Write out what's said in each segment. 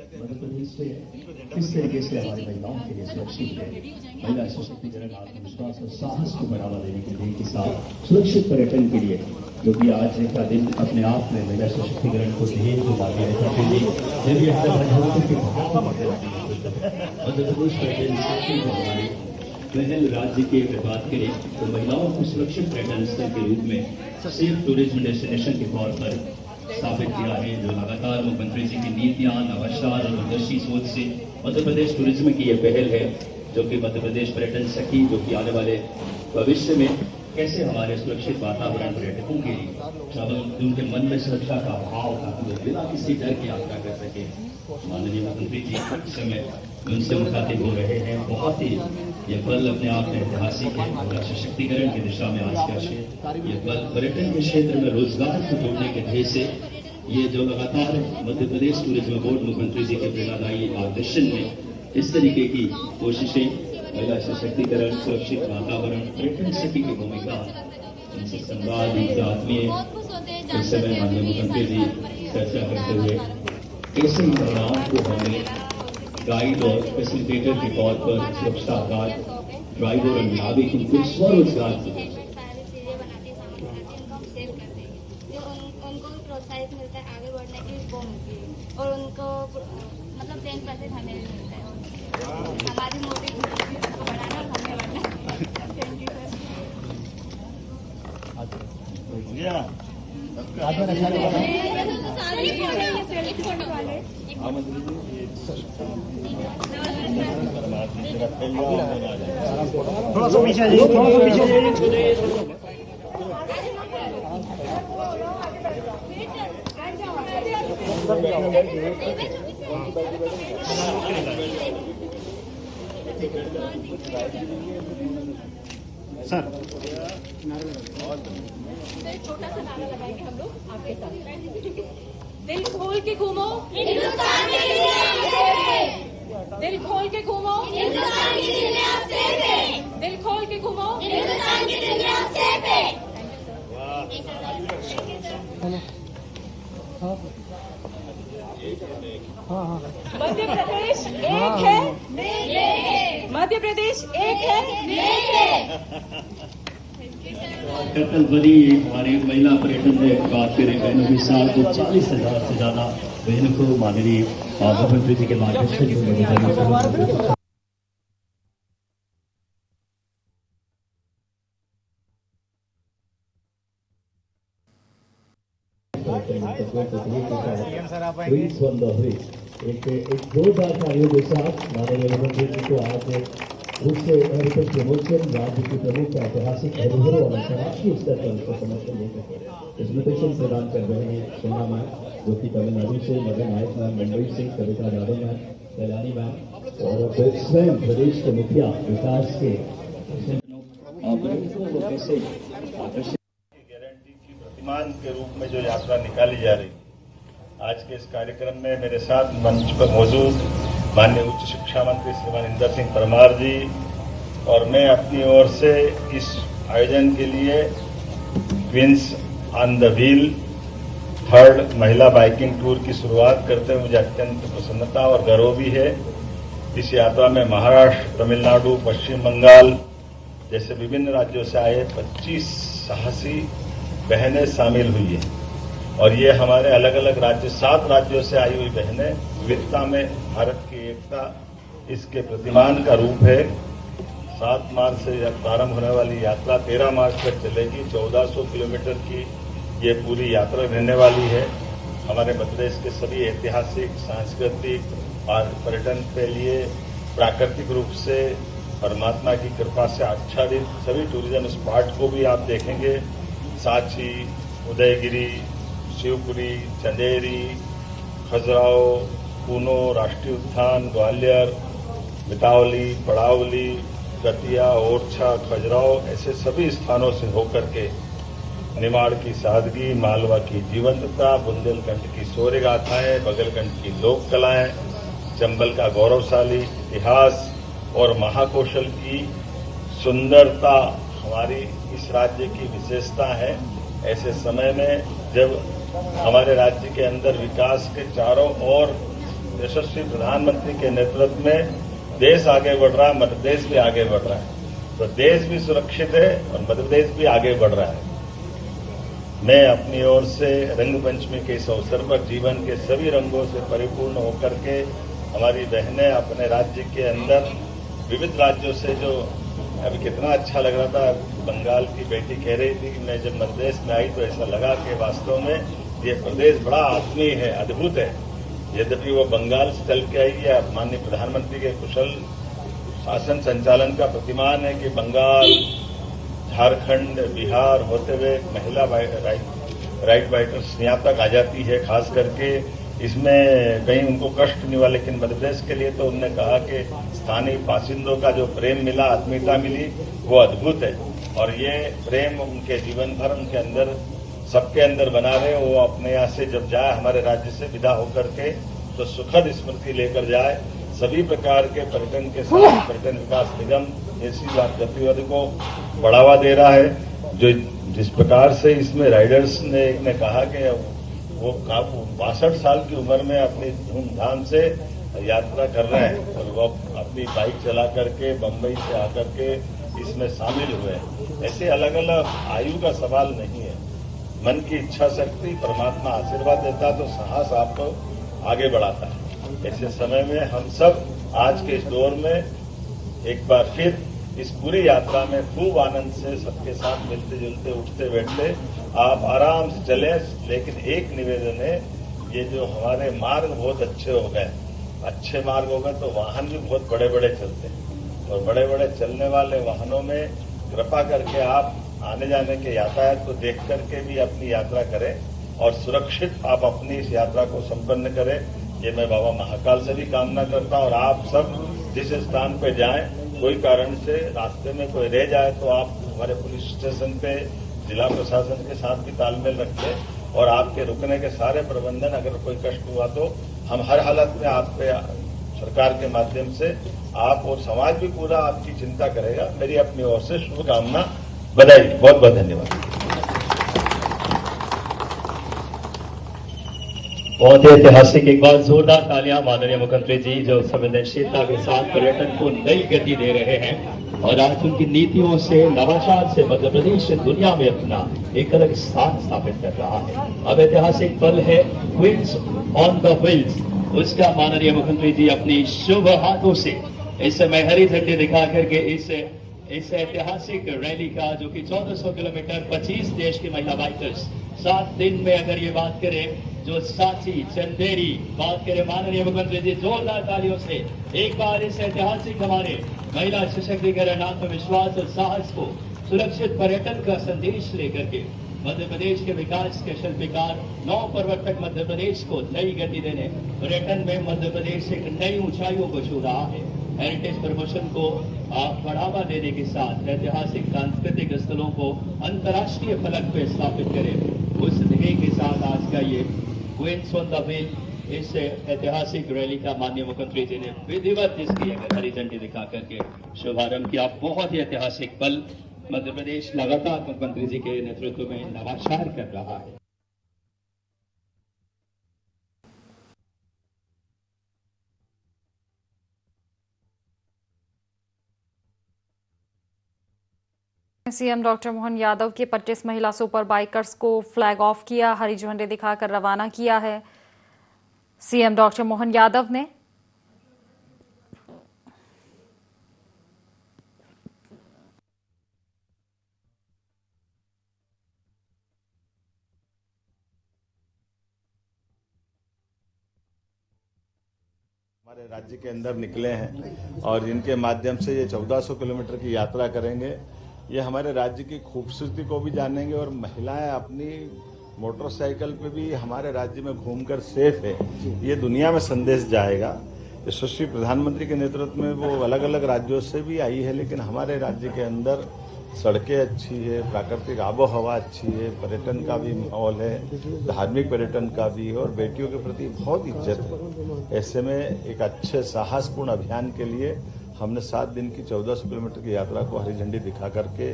मध्य प्रदेश से किस तरीके से हमारी महिलाओं के लिए सुरक्षित है, महिला सशक्तिकरण, आत्मविश्वास और साहस को बढ़ावा देने के लिए के साथ सुरक्षित पर्यटन के लिए, जो कि आज का दिन अपने आप में महिला सशक्तिकरण को ध्येय को मान्यता के लिए मध्य प्रदेश पर्यटन पहल राज्य की अगर बात करें तो महिलाओं को सुरक्षित पर्यटन स्थल के रूप में सेफ टूरिज्म डेस्टिनेशन के तौर पर स्थापित किया है, जो लगातार मुख्यमंत्री जी की नीतियां, नवाचार और दूरदर्शी सोच से मध्य प्रदेश टूरिज्म की यह पहल है, जो कि मध्य प्रदेश पर्यटन सखी, जो कि आने वाले भविष्य में कैसे हमारे सुरक्षित वातावरण पर्यटकों के लिए उनके मन में सुरक्षा का भाव ताकि वो बिना किसी डर की यात्रा कर सके। माननीय मुख्यमंत्री जी इस समय उनसे मुखातिब हो रहे हैं। बहुत ही ये पल अपने आप में ऐतिहासिक है। महिला सशक्तिकरण की दिशा में आज का ये पल पर्यटन के क्षेत्र में रोजगार को जोड़ने के ध्येय से ये जो लगातार मध्य प्रदेश टूरिज्म बोर्ड मुख्यमंत्री जी के प्रेरणादायी मार्गदर्शन में इस तरीके की कोशिशें, महिला सशक्तिकरण, सुरक्षित वातावरण, पर्यटन सखी की भूमिका, उनसे संवाद, उनके आत्मीय इस समय माननीय मुख्यमंत्री जी चर्चा करते हुए कैसे महिलाओं को हमें गाइड और फैसिलिटेटर के तौर पर सुरक्षा गार्ड, ड्राइवर और नाविक इनको स्वरोजगार उनको प्रोत्साहित मिलता है, आगे बढ़ने की वो मिलती है और उनको मतलब 10% हमें भी मिलता है। हमारी मोटिव को बढ़ाना और हमें बढ़ना। थैंक यू थोड़ा सा पीछे जाइए, थोड़ा सा पीछे जाइए। सर छोटा सा नारा लगाएंगे हम लोग आपके साथ। दिल खोल के घूमो हिंदुस्तान की दुनिया, दिल खोल के घूमो हिंदुस्तान की दुनिया सेफ है, दिल खोल के घूमो हिंदुस्तान की दुनिया सेफ है। मध्य प्रदेश एक है, मध्य प्रदेश एक है। कल बड़ी हमारी महिला पर्यटन में बात करें बहनों के साथ तो 40,000 से ज्यादा बहनों को माननीय मुख्यमंत्री जी के मार्गदर्शन में एक जोरदार तालियों के साथ माननीय मुख्यमंत्री जी को आज दूसरे हेरिटेज प्रमोशन राज्य की प्रमुख ऐतिहासिक धरोहरों और अंतर्राष्ट्रीय स्तर पर उसको समर्थन देकर इन्विटेशन प्रदान कर रहे हैं सोना मैम, जो कि तमिलनाडु से, मदन नायक मैम मुंबई से, कविता यादव मैम, कल्याणी मैम और स्वयं प्रदेश के मुखिया विकास के कैसे गारंटी की प्रतिमान के रूप में जो यात्रा निकाली जा रही, आज के इस कार्यक्रम में मेरे साथ मंच पर मौजूद माननीय उच्च शिक्षा मंत्री श्रीमान इंदर सिंह परमार जी और मैं अपनी ओर से इस आयोजन के लिए queen's on the wheel 3rd महिला बाइकिंग टूर की शुरुआत करते हुए मुझे अत्यंत प्रसन्नता और गर्व भी है। इस यात्रा में महाराष्ट्र, तमिलनाडु, पश्चिम बंगाल जैसे विभिन्न राज्यों से आए 25 साहसी बहनें शामिल हुई है और ये हमारे अलग अलग राज्य 7 राज्यों से आई हुई बहनें विविधता में भारत की एकता, इसके प्रतिमान का रूप है। 7 मार्च से प्रारंभ होने वाली यात्रा 13 मार्च तक चलेगी। 1400 किलोमीटर की ये पूरी यात्रा रहने वाली है। हमारे मध्य प्रदेश के सभी ऐतिहासिक, सांस्कृतिक और पर्यटन के लिए प्राकृतिक रूप से परमात्मा की कृपा से आच्छादित सभी टूरिज्म स्पॉट को भी आप देखेंगे। सांची, उदयगिरी, शिवपुरी, चंदेरी, खजुराहो, कूनो राष्ट्रीय उद्यान, ग्वालियर, मितावली, पड़ावली, दतिया, ओरछा, खजुराहो ऐसे सभी स्थानों से होकर के निमाड़ की सादगी, मालवा की जीवंतता, बुंदेलखंड की शौर्य गाथाएं, बगलखंड की लोक कलाएं, चंबल का गौरवशाली इतिहास और महाकौशल की सुंदरता हमारी इस राज्य की विशेषता है। ऐसे समय में जब हमारे राज्य के अंदर विकास के चारों ओर यशस्वी प्रधानमंत्री के नेतृत्व में देश आगे बढ़ रहा है, मध्य प्रदेश भी आगे बढ़ रहा है। तो देश भी सुरक्षित है और मध्य प्रदेश भी आगे बढ़ रहा है। मैं अपनी ओर से रंग पंचमी के इस अवसर पर जीवन के सभी रंगों से परिपूर्ण होकर के हमारी बहनें अपने राज्य के अंदर विविध राज्यों से जो अभी कितना अच्छा लग रहा था, बंगाल की बेटी कह रही थी कि मैं जब मध्य प्रदेश में आई तो ऐसा लगा कि वास्तव में ये प्रदेश बड़ा आत्मीय है, अद्भुत है। यद्यपि वो बंगाल से चल के आई है, माननीय प्रधानमंत्री के कुशल शासन संचालन का प्रतिमान है कि बंगाल, झारखंड, बिहार होते हुए महिला राइट फाइटर्स यहाँ तक आ जाती है। खास करके इसमें कहीं उनको कष्ट नहीं हुआ, लेकिन मध्य प्रदेश के लिए तो उन्होंने कहा कि स्थानीय बासिंदों का जो प्रेम मिला, आत्मीयता मिली, वो अद्भुत है। और ये प्रेम उनके जीवन भर उनके अंदर, सबके अंदर बना रहे। वो अपने यहाँ से जब जाए, हमारे राज्य से विदा होकर के, तो सुखद स्मृति लेकर जाए। सभी प्रकार के पर्यटन के साथ पर्यटन विकास निगम ऐसी गतिविधि को बढ़ावा दे रहा है। जो जिस प्रकार से इसमें राइडर्स ने कहा कि वो 62 साल की उम्र में अपनी धूमधाम से यात्रा कर रहे हैं और वो अपनी बाइक चला करके बम्बई से आकर के इसमें शामिल हुए। ऐसे अलग अलग आयु का सवाल नहीं है। मन की इच्छा शक्ति, परमात्मा आशीर्वाद देता तो साहस आपको आगे बढ़ाता है। ऐसे समय में हम सब आज के इस दौर में एक बार फिर इस पूरी यात्रा में खूब आनंद से सबके साथ मिलते जुलते, उठते बैठते आप आराम से चले। लेकिन एक निवेदन है, ये जो हमारे मार्ग बहुत अच्छे हो गए, अच्छे मार्ग हो गए तो वाहन भी बहुत बड़े बड़े चलते हैं और बड़े बड़े चलने वाले वाहनों में कृपा करके आप आने जाने के यातायात को देख करके भी अपनी यात्रा करें और सुरक्षित आप अपनी इस यात्रा को संपन्न करें। ये मैं बाबा महाकाल से भी कामना करता हूं। और आप सब जिस स्थान पे जाएं, कोई कारण से रास्ते में कोई रह जाए तो आप हमारे पुलिस स्टेशन पे जिला प्रशासन के साथ भी तालमेल रखें और आपके रुकने के सारे प्रबंधन, अगर कोई कष्ट हुआ तो हम हर हालत में आप पे सरकार के माध्यम से आप और समाज भी पूरा आपकी चिंता करेगा। मेरी अपनी ओर से शुभकामना, बधाई, बहुत बहुत धन्यवाद। बहुत ही ऐतिहासिक, एक बार जोरदार तालियां माननीय मुख्यमंत्री जी, जो संवेदनशीलता के साथ पर्यटन को नई गति दे रहे हैं और आज उनकी नीतियों से, नवाचार से मध्य प्रदेश दुनिया में अपना एक अलग स्थान स्थापित कर रहा है। अब ऐतिहासिक पल है क्वींस ऑन द व्हील्स, उसका माननीय मुख्यमंत्री जी अपनी शुभ हाथों से इस समय हरी झंडी दिखा करके इस ऐतिहासिक रैली का, जो कि 1400 किलोमीटर 25 देश की महिला बाइकर्स 7 दिन में, अगर ये बात करें जो सांची, चंदेरी बात करें, माननीय मुख्यमंत्री जी जोरदार तालियों से एक बार इस ऐतिहासिक हमारे महिला सशक्तिकरण, आत्मविश्वास और साहस को, सुरक्षित पर्यटन का संदेश लेकर के मध्य प्रदेश के विकास के शिल्पकार, नौ प्रवर्तक मध्य प्रदेश को नई गति देने, पर्यटन में मध्य प्रदेश एक नई ऊंचाइयों को छू रहा है। हेरिटेज प्रमोशन को बढ़ावा देने के साथ ऐतिहासिक सांस्कृतिक स्थलों को अंतर्राष्ट्रीय फलक पे स्थापित करें, उस ध्येय के साथ आज का ये क्वींस ऑन द व्हील, इस ऐतिहासिक रैली का माननीय मुख्यमंत्री जी ने विधिवत इसकी हरी झंडी दिखा करके शुभारंभ किया। बहुत ही ऐतिहासिक पल, मध्य प्रदेश लगातार मुख्यमंत्री जी के नेतृत्व में नवाचार कर रहा है। सीएम डॉक्टर मोहन यादव के 25 महिला सुपर बाइकर्स को फ्लैग ऑफ किया, हरी झंडी दिखाकर रवाना किया है सीएम डॉक्टर मोहन यादव ने। हमारे राज्य के अंदर निकले हैं और इनके माध्यम से ये 1400 किलोमीटर की यात्रा करेंगे। ये हमारे राज्य की खूबसूरती को भी जानेंगे और महिलाएं अपनी मोटरसाइकिल पे भी हमारे राज्य में घूमकर सेफ है, ये दुनिया में संदेश जाएगा। यशस्वी प्रधानमंत्री के नेतृत्व में वो अलग अलग राज्यों से भी आई है, लेकिन हमारे राज्य के अंदर सड़कें अच्छी है, प्राकृतिक आबो हवा अच्छी है, पर्यटन का भी माहौल है, धार्मिक पर्यटन का भी, और बेटियों के प्रति बहुत इज्जत है। ऐसे में एक अच्छे साहसपूर्ण अभियान के लिए हमने 7 दिन की 1400 किलोमीटर की यात्रा को हरी झंडी दिखा करके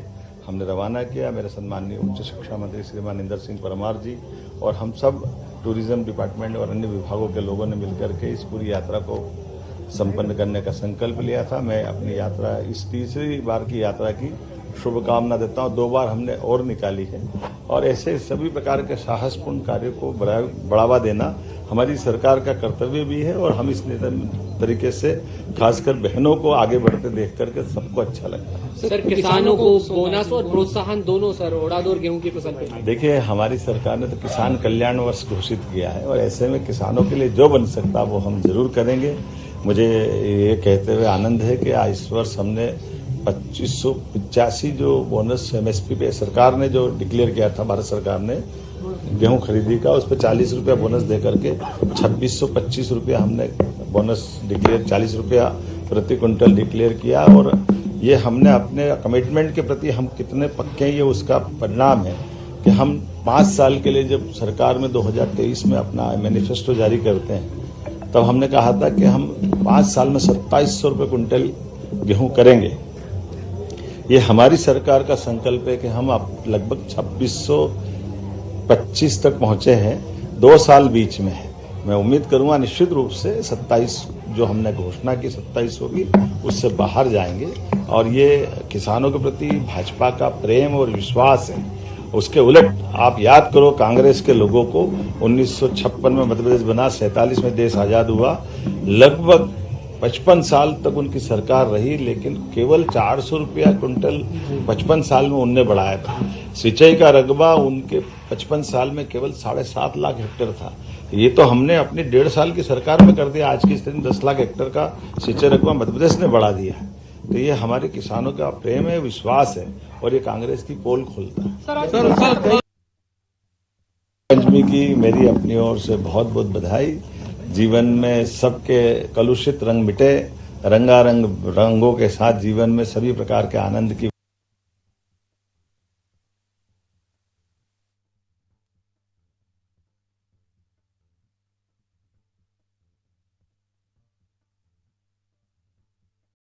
हमने रवाना किया। मेरे सम्माननीय उच्च शिक्षा मंत्री श्रीमान इंदर सिंह परमार जी और हम सब टूरिज्म डिपार्टमेंट और अन्य विभागों के लोगों ने मिलकर के इस पूरी यात्रा को संपन्न करने का संकल्प लिया था। मैं अपनी यात्रा इस तीसरी बार की यात्रा की शुभकामना देता हूं। 2 बार हमने और निकाली है और ऐसे सभी प्रकार के साहसपूर्ण कार्यों को बढ़ावा देना हमारी सरकार का कर्तव्य भी है और हम इस तरीके से खासकर बहनों को आगे बढ़ते देख करके सबको अच्छा लगता है। सर, किसानों को बोनस और प्रोत्साहन दोनों सर, उड़ाद और गेहूं की फसल पे। देखिए, हमारी सरकार ने तो किसान कल्याण वर्ष घोषित किया है और ऐसे में किसानों के लिए जो बन सकता वो हम जरूर करेंगे। मुझे ये कहते हुए आनंद है कि इस वर्ष हमने 2585 जो बोनस एमएसपी पे सरकार ने जो डिक्लेयर किया था, भारत सरकार ने गेहूं खरीदी का, उस पर 40 रुपया बोनस दे करके 2625 रुपया हमने बोनस डिक्लेयर, 40 रुपया प्रति क्विंटल डिक्लेयर किया। और ये हमने अपने कमिटमेंट के प्रति हम कितने पक्के हैं, ये उसका परिणाम है कि हम 5 साल के लिए जब सरकार में 2023 में अपना मैनिफेस्टो जारी करते हैं तब हमने कहा था कि हम 5 साल में 2700 रुपये क्विंटल गेहूं करेंगे। ये हमारी सरकार का संकल्प है कि हम अब लगभग 2625 तक पहुंचे हैं। 2 साल बीच में है। मैं उम्मीद करूंगा निश्चित रूप से 27 जो हमने घोषणा की 27 होगी, उससे बाहर जाएंगे। और ये किसानों के प्रति भाजपा का प्रेम और विश्वास है। उसके उलट आप याद करो, कांग्रेस के लोगों को 1956 में मध्य प्रदेश बना, 47 में देश आजाद हुआ, लगभग 55 साल तक उनकी सरकार रही, लेकिन केवल 400 रुपया क्विंटल 55 साल में उनने बढ़ाया था। सिंचाई का रकबा उनके 55 साल में केवल 7.5 लाख हेक्टेयर था। ये तो हमने अपनी 1.5 साल की सरकार में कर दिया। आज की स्थिति में 10 लाख हेक्टेयर का सिंचाई रकबा मध्य प्रदेश ने बढ़ा दिया है। तो ये हमारे किसानों का प्रेम है, विश्वास है और ये कांग्रेस की पोल खोलता है। पंचमी की मेरी अपनी ओर से बहुत बहुत बधाई। जीवन में सबके कलुषित रंग मिटे, रंगारंग रंगों के साथ जीवन में सभी प्रकार के आनंद की